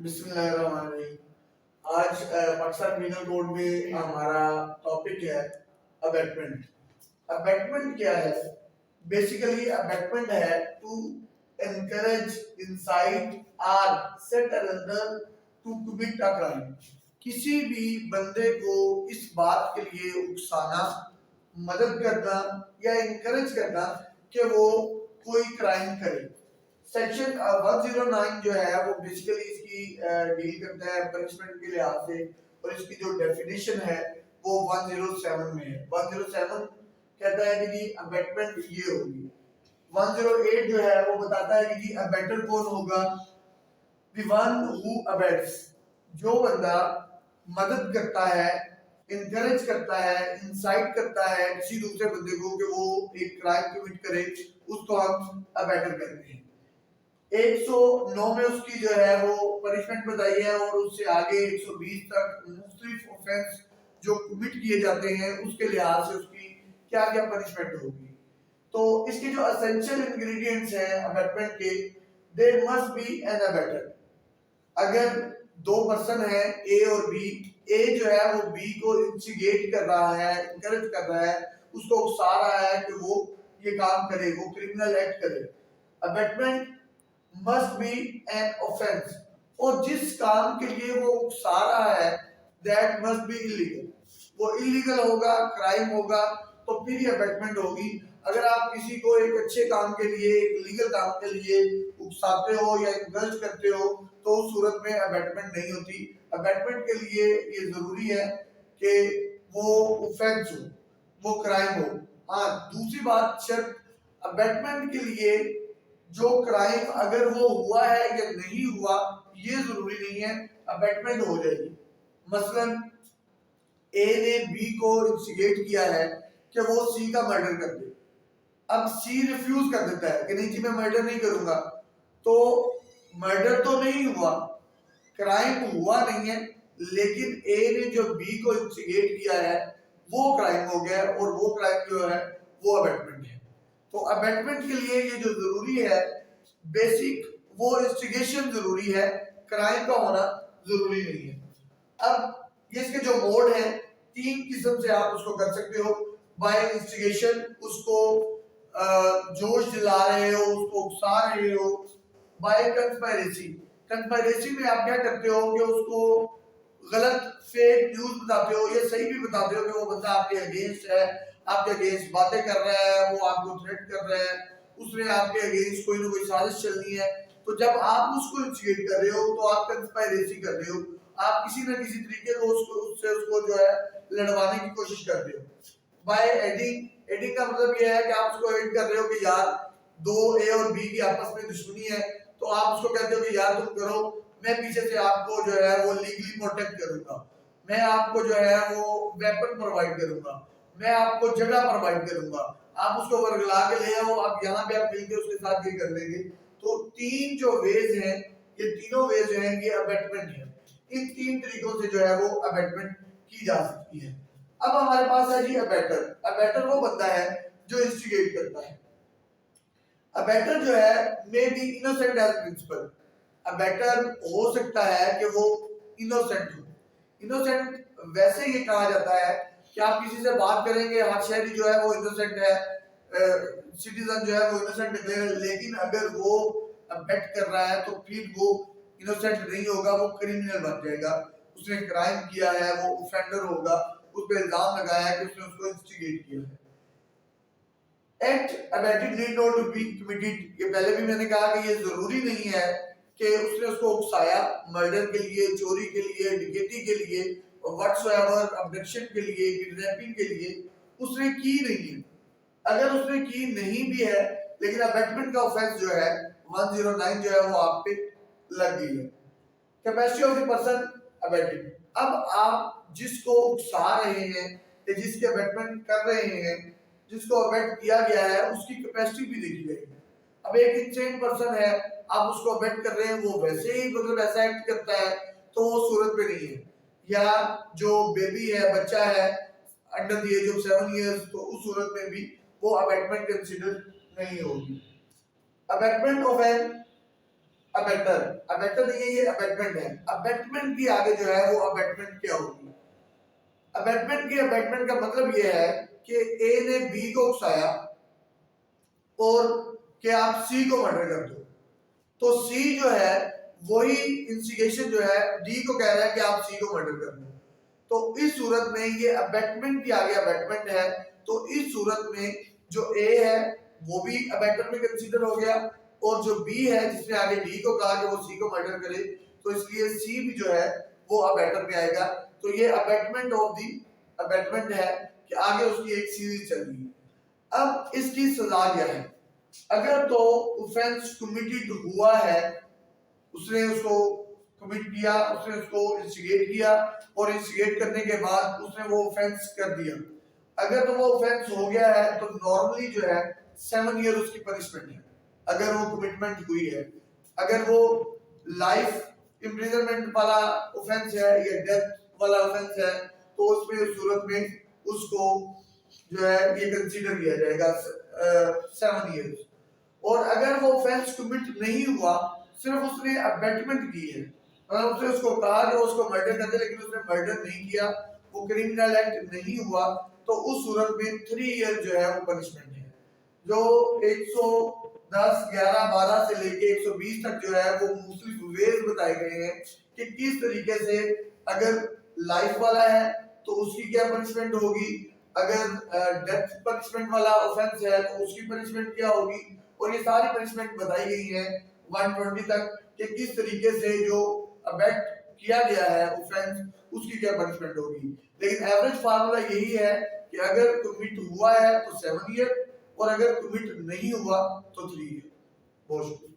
बिस्मिल्लाहिर्रहमानिर्रहीम। आज Pakistan penal code में हमारा टॉपिक है अबैटमेंट। अबैटमेंट क्या है? बेसिकली अबैटमेंट है to encourage incite or set another to commit a crime. किसी भी बंदे को इस बात के लिए उकसाना, मदद करना या इनकरेज करना कि वो कोई क्राइम करे। सेक्शन 109 जो है वो बेसिकली इसकी डील करता है पनिशमेंट के लिहाज से, और इसकी जो डेफिनेशन है वो 107 में है। 107 कहता है कि जी अबैटमेंट ये होगी। 108 जो है वो बताता है कि जी अबैटर कौन होगा? द वन हु अबैट्स, जो बंदा मदद करता है, इनकरेज करता है, इंसाइट करता है किसी दूसरे बंदे को कि वो एक क्राइम कमिट करे, उसको हम अबैटर कहते हैं। 109 में उसकी जो है वो पनिशमेंट बताई है, और उससे आगे 120 तक मुख्तलिफ ऑफेंस जो कमिट किए जाते हैं उसके लिहाज से उसकी क्या क्या पनिशमेंट होगी। तो इसके जो एसेंशियल इंग्रेडिएंट्स हैं अबैटमेंट के, देयर मस्ट बी एन अबैटर। अगर दो पर्सन है ए और बी, ए जो है वो बी को इंस्टिगेट कर रहा है, इनकरेज कर रहा है, उसको उकसा रहा है कि वो ये काम करे, वो क्रिमिनल एक्ट करे। Abatement must be an offense, और जिस काम के लिए वो उकसा रहा है that must be illegal, वो इलीगल होगा, क्राइम होगा, तो फिर ये अबैटमेंट होगी। अगर आप किसी को एक अच्छे काम के लिए, एक लीगल काम के लिए उकसाते हो या इनकरेज करते हो तो उस सूरत में अबैटमेंट नहीं होती। अबैटमेंट के लिए ये जरूरी है कि वो ऑफेंस हो, वो क्राइम हो। हाँ, दूसरी बात, शर्त अबैटमेंट के लिए जो क्राइम अगर वो हुआ है या नहीं हुआ ये जरूरी नहीं है, अबैटमेंट हो जाएगी। मसलन ए ने बी को इंस्टिगेट किया है कि वो सी का मर्डर कर दे। अब सी रिफ्यूज कर देता है कि नहीं जी मैं मर्डर नहीं करूंगा, तो मर्डर तो नहीं हुआ, क्राइम हुआ नहीं है, लेकिन ए ने जो बी को इंस्टिगेट किया है वो क्राइम हो गया, और वो क्राइम जो है वो अबैटमेंट है। तो अबैटमेंट के लिए ये जो जरूरी है बेसिक, वो इंस्टिगेशन जरूरी है, क्राइम का होना जरूरी नहीं है। अब इसके जो मोड है, तीन किस्म से आप उसको कर सकते हो। बाय इंस्टिगेशन, उसको जोश दिला रहे हो, उसको उकसा रहे हो। बाय कंस्पायरेसी, कंस्पायरेसी में आप क्या करते हो कि उसको गलत फेक न्यूज बताते हो, या सही भी बताते हो कि वो बंदा आपके अगेंस्ट है, आपके अगेंस्ट बातें कर रहा है, वो आपको थ्रेट कर रहा है, उसने आपके अगेंस्ट कोई ना कोई साजिश चलनी है। तो जब आप उसको इंस्टिगेट कर रहे हो तो आप कंस्पायरेसी कर रहे हो, आप किसी न किसी तरीके को उसको जो है लड़वाने की कोशिश कर रहे हो। बाय एडिंग, एडिंग का मतलब ये है कि आप उसको एड कर रहे हो कि यार दो ए और बी की आपस में दुश्मनी है, तो आप उसको कहते हो कि यार तुम करो, मैं पीछे से आपको जो है वो लीगली प्रोटेक्ट करूंगा, मैं आपको जो है वो वेपन प्रोवाइड करूंगा, मैं आपको जगह प्रोवाइड करूंगा, आप उसको वर्गला के ले आओ, आप यहाँ पे आप मिलके उसके साथ ये कर लेंगे। तो तीन जो वेज हैं, ये तीनों वेज हैं, ये अबैटमेंट है। इन तीन तरीकों से जो है वो अबैटमेंट की जा सकती है। अब हमारे पास है जी अबैटर। अबैटर वो बंदा है जो इंस्टिगेट करता है। अबैटर जो है may be innocent as principal. Abettor हो सकता है कि वो इनोसेंट हो। इनोसेंट वैसे ये कहा जाता है कि आप किसी से बात करेंगे, हर शहरी जो है वो इनोसेंट है, सिटीजन जो है वो इनोसेंट है, लेकिन अगर वो अबैट कर रहा है तो फिर वो इनोसेंट नहीं होगा, वो क्रिमिनल बन जाएगा। उसने क्राइम किया है, वो ऑफेंडर होगा, उस पर इल्जाम लगाया है कि उसने उसको इंस्टिगेट किया है। Act abetted need not to be committed, ये पहले भी मैंने कहा कि ये जरूरी नहीं है कि उसने उसको उकसाया मर्डर के लिए, चोरी के लिए, डकैती के लिए, व्हाटसोएवर, अबडक्शन के लिए, किडनैपिंग के लिए उसने की नहीं है। अगर उसने की नहीं भी है लेकिन अबैटमेंट का ऑफेंस जो है 109 जो है वो आप पे लग गई है। कैपेसिटी ऑफ द पर्सन अबैटेड, अब आप जिसको उकसा रहे हैं या जिसके अबैटमेंट कर रहे हैं, जिसको अबैट किया गया है, उसकी कैपेसिटी भी देखी जाएगी। अब एक इंसेंट पर्सन है, आप उसको अबैट कर रहे हैं, वो वैसे ही मतलब ऐसा एक्ट करता है, तो वो सूरत पे नहीं है। या जो बेबी है, बच्चा है under the age of 7 years, तो उस सूरत में भी वो अबैटमेंट कंसीडर नहीं होगी। Abetment of an abettor, abettor नहीं है ये, अबेटमेंट है। अबेटमेंट की आगे जो है वो अबेटमेंट क्या होगी? अबेटमेंट का मतलब ये है कि ए ने बी को उकसाया और कि आप सी को मर्डर कर दो, तो सी जो है वही इंस्टिगेशन जो है डी को कह रहा है कि आप सी को मर्डर कर दो। तो इस सूरत में ये अबेटमेंट की आगे अबेटमेंट है, तो इस सूरत में जो ए है वो भी अबेटर में कंसीडर हो गया, और जो बी है जिसने आगे डी को कहा कि वो सी को मर्डर करे, तो इसलिए सी भी जो है वो अबेटर में आएगा। तो ये अबेटमेंट ऑफ दी अबेटमेंट है कि आगे उसकी एक सीरीज चल रही है। अब इसकी सजा क्या है? अगर तो ऑफेंस कमिटेड हुआ है, उसने उसको कमिट किया, उसने उसको इंस्टिगेट किया, और इंस्टिगेट करने के बाद उसने वो ऑफेंस कर दिया, अगर तो वो ऑफेंस हो गया है तो नॉर्मली जो है 7 ईयर उसकी पनिशमेंट है अगर वो कमिटमेंट हुई है। अगर वो लाइफ इम्प्रिजनमेंट वाला ऑफेंस है या डेथ वाला ऑफेंस है, तो उसमें उस सूरत में उसको जो है ये कंसीडर किया जाएगा 7 ईयर्स। और अगर वो ऑफेंस कमिट नहीं हुआ, सिर्फ उसने अबेटमेंट की है, मतलब उसने उसको कहा कि उसको मर्डर कर दे, लेकिन उसने मर्डर नहीं किया, वो क्रिमिनल एक्ट नहीं हुआ, तो उस सूरत में 3 ईयर जो है वो पनिशमेंट है। जो 110, 11, 12 से लेके 120 तक जो है वो मुख्तलिफ वेज बताए गए हैं कि किस तरीके से अगर लाइफ वाला है तो उसकी क्या पनिशमेंट होगी, अगर डेथ पनिशमेंट वाला ऑफेंस है तो उसकी पनिशमेंट क्या होगी, और ये सारी पनिशमेंट बताई गई है 120 तक कि किस तरीके से जो अबेट किया गया है ऑफेंस उसकी क्या पनिशमेंट होगी। लेकिन एवरेज फार्मूला यही है कि अगर कमिट हुआ है तो 7 ईयर, और अगर कमिट नहीं हुआ तो 3 ईयर। बहुत शुक्रिया।